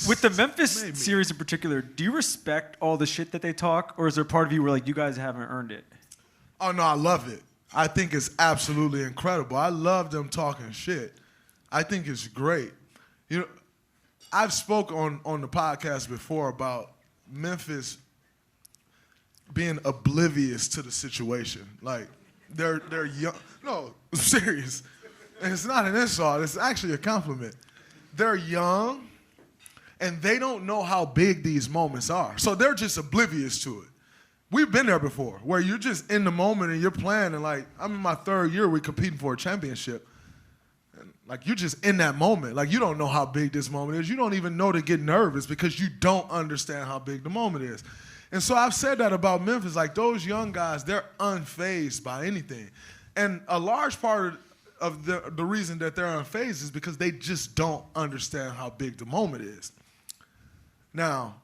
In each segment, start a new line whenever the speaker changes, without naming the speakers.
With the Memphis series in particular, do you respect all the shit that they talk, or is there part of you where like you guys haven't earned it?
Oh no, I love it. I think it's absolutely incredible. I love them talking shit. I think it's great. You know, I've spoke on the podcast before about Memphis being oblivious to the situation. Like they're young. No, I'm serious. And it's not an insult. It's actually a compliment. They're young, and they don't know how big these moments are. So they're just oblivious to it. We've been there before, where you're just in the moment and you're playing, and like, I'm in my third year, we're competing for a championship. And like, you're just in that moment. Like, you don't know how big this moment is. You don't even know to get nervous because you don't understand how big the moment is. And so I've said that about Memphis. Like, those young guys, they're unfazed by anything. And a large part of the reason that they're unfazed is because they just don't understand how big the moment is. Now,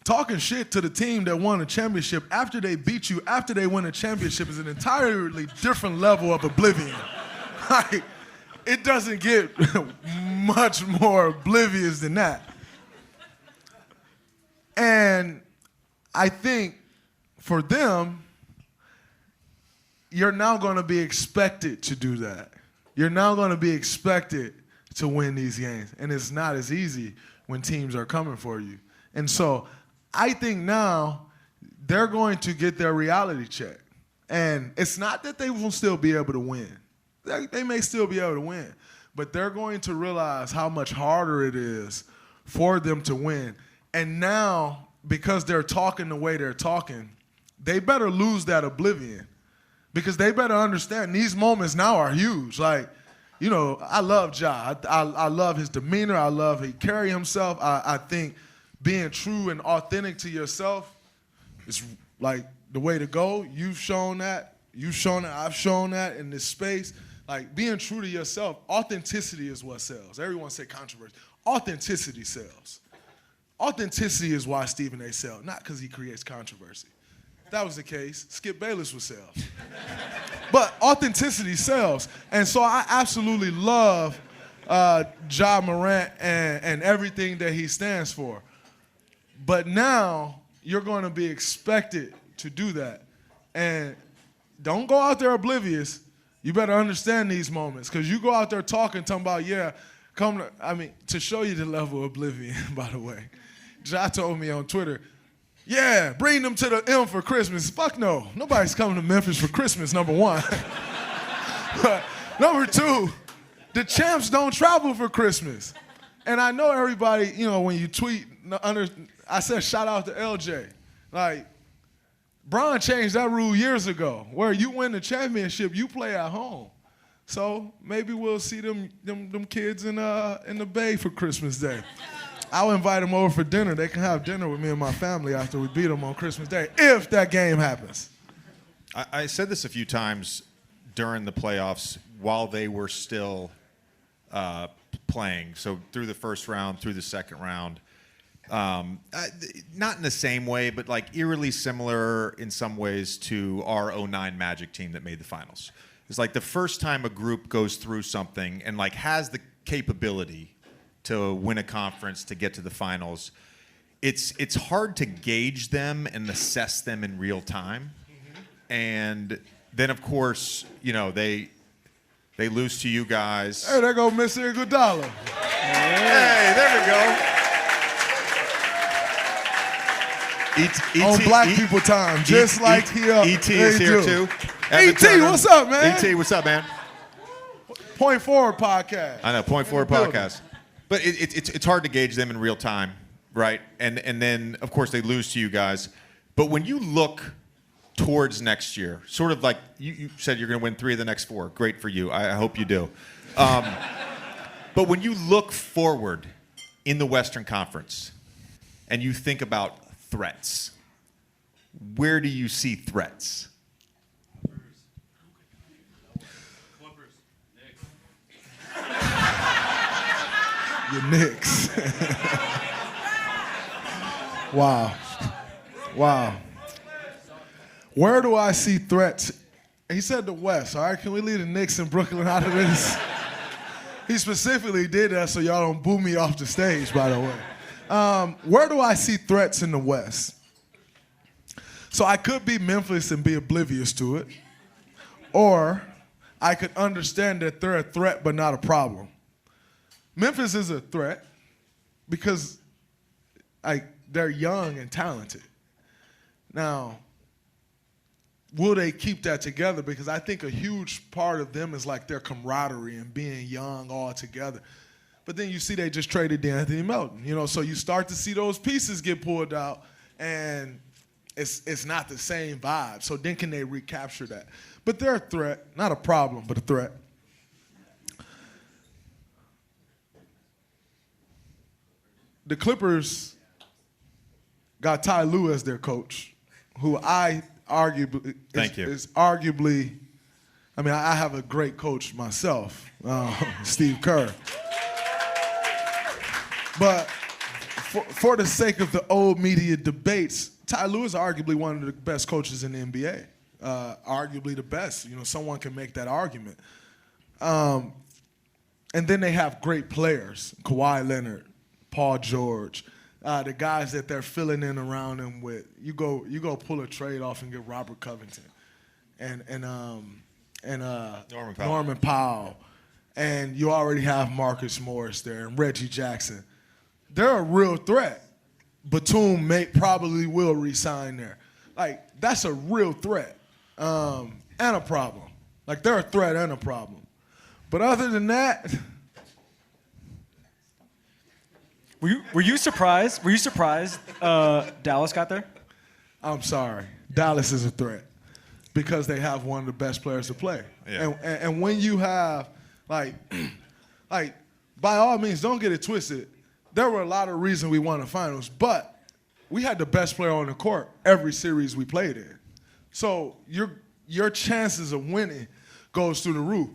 talking shit to the team that won a championship after they beat you, after they win a championship, is an entirely different level of oblivion. Like, it doesn't get much more oblivious than that. And I think for them, you're now going to be expected to do that. You're now going to be expected to win these games. And it's not as easy when teams are coming for you. And so I think now they're going to get their reality check. And it's not that they won't still be able to win. They may still be able to win. But they're going to realize how much harder it is for them to win. And now, because they're talking the way they're talking, they better lose that oblivion. Because they better understand these moments now are huge. Like, you know, I love Ja. I love his demeanor. I love he carry himself. I think being true and authentic to yourself is like the way to go. You've shown that. You've shown that. I've shown that in this space. Like, being true to yourself, authenticity is what sells. Everyone say controversy. Authenticity sells. Authenticity is why Stephen A. sells, not because he creates controversy. If that was the case, Skip Bayless would sell. But authenticity sells. And so I absolutely love Ja Morant and everything that he stands for. But now you're going to be expected to do that. And don't go out there oblivious. You better understand these moments. Because you go out there talking about, to show you the level of oblivion, by the way. Ja told me on Twitter, yeah, bring them to the M for Christmas. Fuck no. Nobody's coming to Memphis for Christmas, number one. But number two, the champs don't travel for Christmas. And I know everybody, you know, when you tweet, I said shout out to LJ. Like, Bron changed that rule years ago, where you win the championship, you play at home. So maybe we'll see them kids in the Bay for Christmas Day. I'll invite them over for dinner. They can have dinner with me and my family after we beat them on Christmas Day, if that game happens.
I said this a few times during the playoffs while they were still playing. So through the first round, through the second round. Not in the same way, but like eerily similar in some ways to our 2009 Magic team that made the finals. It's like the first time a group goes through something and like has the capability to win a conference, to get to the finals, it's hard to gauge them and assess them in real time. Mm-hmm. And then, of course, you know, they lose to you guys.
Hey, there go Mr. Iguodala.
Hey, there we go.
On black people time, just like here.
E.T. is here too.
E.T., what's up, man?
E.T., what's up, man?
Point Forward podcast.
I know, Point Forward podcast. But it's hard to gauge them in real time, right? And then, of course, they lose to you guys. But when you look towards next year, sort of like you said you're going to win 3 of the next 4. Great for you. I hope you do. But when you look forward in the Western Conference and you think about threats, where do you see threats?
The Knicks. Wow. Where do I see threats? He said the West, all right? Can we leave the Knicks and Brooklyn out of this? He specifically did that so y'all don't boo me off the stage, by the way. Where do I see threats in the West? So I could be Memphis and be oblivious to it, or I could understand that they're a threat but not a problem. Memphis is a threat because they're young and talented. Now, will they keep that together? Because I think a huge part of them is like their camaraderie and being young all together. But then you see they just traded D'Anthony Melton, so you start to see those pieces get pulled out, and it's not the same vibe. So then can they recapture that? But they're a threat, not a problem, but a threat. The Clippers got Ty Lue as their coach, who I arguably is arguably, I have a great coach myself, Steve Kerr. But for the sake of the old media debates, Ty Lue is arguably one of the best coaches in the NBA. Arguably the best. Someone can make that argument. And then they have great players, Kawhi Leonard, Paul George, the guys that they're filling in around them with. You go pull a trade off and get Robert Covington and Norman Powell. And you already have Marcus Morris there and Reggie Jackson. They're a real threat. Batum probably will re-sign there. That's a real threat and a problem. They're a threat and a problem. But other than that...
Were you surprised? Were you surprised Dallas got there?
I'm sorry. Dallas is a threat because they have one of the best players to play.
Yeah.
And when you have, by all means, don't get it twisted. There were a lot of reasons we won the finals, but we had the best player on the court every series we played in. So your chances of winning goes through the roof.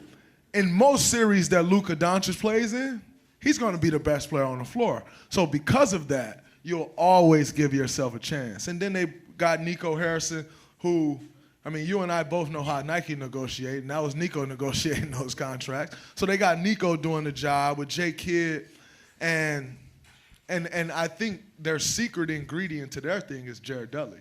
In most series that Luka Doncic plays in, he's going to be the best player on the floor. So because of that, you'll always give yourself a chance. And then they got Nico Harrison, who, you and I both know how Nike negotiate, and that was Nico negotiating those contracts. So they got Nico doing the job with Jay Kidd, and I think their secret ingredient to their thing is Jared Dudley.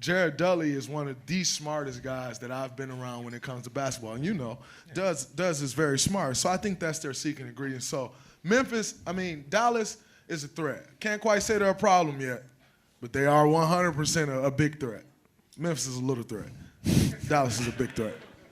Jared Dudley is one of the smartest guys that I've been around when it comes to basketball. And Duz is very smart. So I think that's their secret ingredient. So Dallas is a threat. Can't quite say they're a problem yet, but they are 100% a big threat. Memphis is a little threat. Dallas is a big threat.